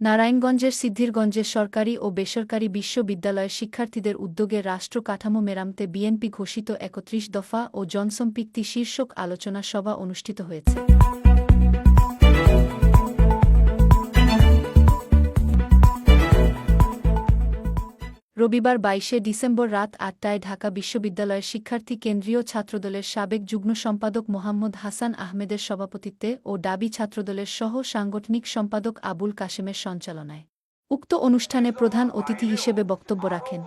নারায়ণগঞ্জের সিদ্ধিরগঞ্জের সরকারি ও বেসরকারি বিশ্ববিদ্যালয়ের শিক্ষার্থীদের উদ্যোগে রাষ্ট্র কাঠামো মেরামতে বিএনপি ঘোষিত ৩১ দফা ও জনসম্পৃক্তি শীর্ষক আলোচনা সভা অনুষ্ঠিত হয়েছে। রবিবার ২২ ডিসেম্বর রাত ৮টায় ঢাকা বিশ্ববিদ্যালয়ের শিক্ষার্থী কেন্দ্রীয় ছাত্রদলের সাবেক যুগ্ম সম্পাদক মোহাম্মদ হাসান আহমেদের সভাপতিত্বে ও ডাবি ছাত্রদলের সহ সাংগঠনিক সম্পাদক আবুল কাশেমের সঞ্চালনায় উক্ত অনুষ্ঠানে প্রধান অতিথি হিসেবে বক্তব্য রাখেন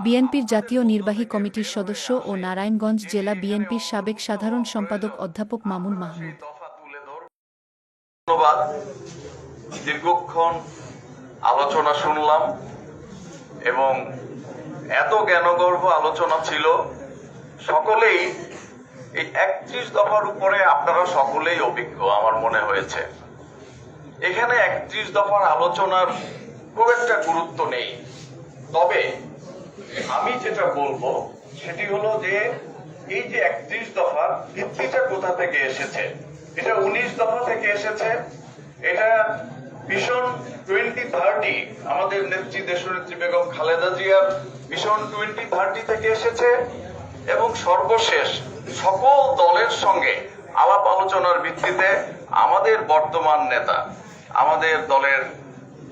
বিএনপির জাতীয় নির্বাহী কমিটির সদস্য ও নারায়ণগঞ্জ জেলা বিএনপির সাবেক সাধারণ সম্পাদক অধ্যাপক মামুন মাহমুদ। ধন্যবাদ। দীর্ঘক্ষণ আলোচনা শুনলাম এবং এত জ্ঞানগর্ভ আলোচনা ছিল। সকলেই এই ৩১ দফার উপরে আপনারা সকলেই অভিজ্ঞ আমার মনে হয়েছে। এখানে ৩১ দফার আলোচনার খুব একটা গুরুত্ব নেই, তবে আমি যেটা বলবো সেটি হলো যে এই যে ৩১ দফার ভিত্তিটা কোথা থেকে এসেছে। এটা ১৯ দফা থেকে এসেছে। এটা ভিশন 2030 আমাদের নেত্রী দেশনেত্রী বেগম খালেদা জিয়ার ভিশন 2030 থেকে এসেছে এবং সর্বশেষ সকল দলের সঙ্গে আলাপ আলোচনার ভিত্তিতে আমাদের বর্তমান নেতা, আমাদের দলের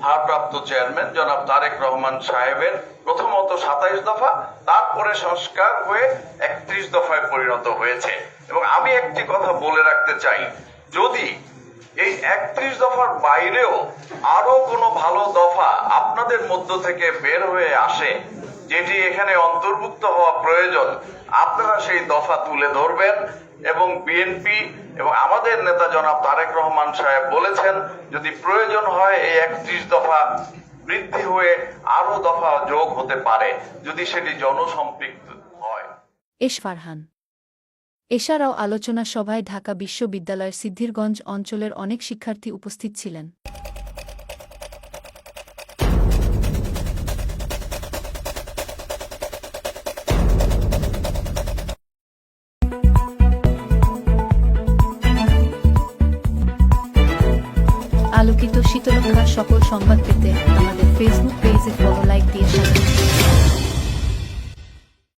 ভারপ্রাপ্ত চেয়ারম্যান জনাব তারেক রহমান সাহেবের প্রথমত ২৭ দফা, তারপরে সংস্কার হয়ে ৩১ দফায় পরিণত হয়েছে। এবং আমি একটি কথা বলে রাখতে চাই, যদি এই ৩১ দফার বাইরেও আরো কোনো ভালো দফা আপনাদের মধ্য থেকে বের হয়ে আসে যেটি এখানে অন্তর্ভুক্ত হওয়া প্রয়োজন, আপনারা সেই দফা তুলে ধরবেন। এবং বিএনপি এবং আমাদের নেতা জনাব তারেক রহমান সাহেব বলেছেন যদি প্রয়োজন হয় এই ৩১ দফা বৃদ্ধি হয়ে আরো দফা যোগ হতে পারে যদি সেটি জনসম্পৃক্ত হয়। ফারহান। এছাড়াও আলোচনা সভায় ঢাকা বিশ্ববিদ্যালয়ের সিদ্ধিরগঞ্জ অঞ্চলের অনেক শিক্ষার্থী উপস্থিত ছিলেন। আলোকিত শীতলক্ষার সকল সংবাদ পেতে আমাদের ফেসবুক পেজে ফলো, লাইক দিয়ে সাথে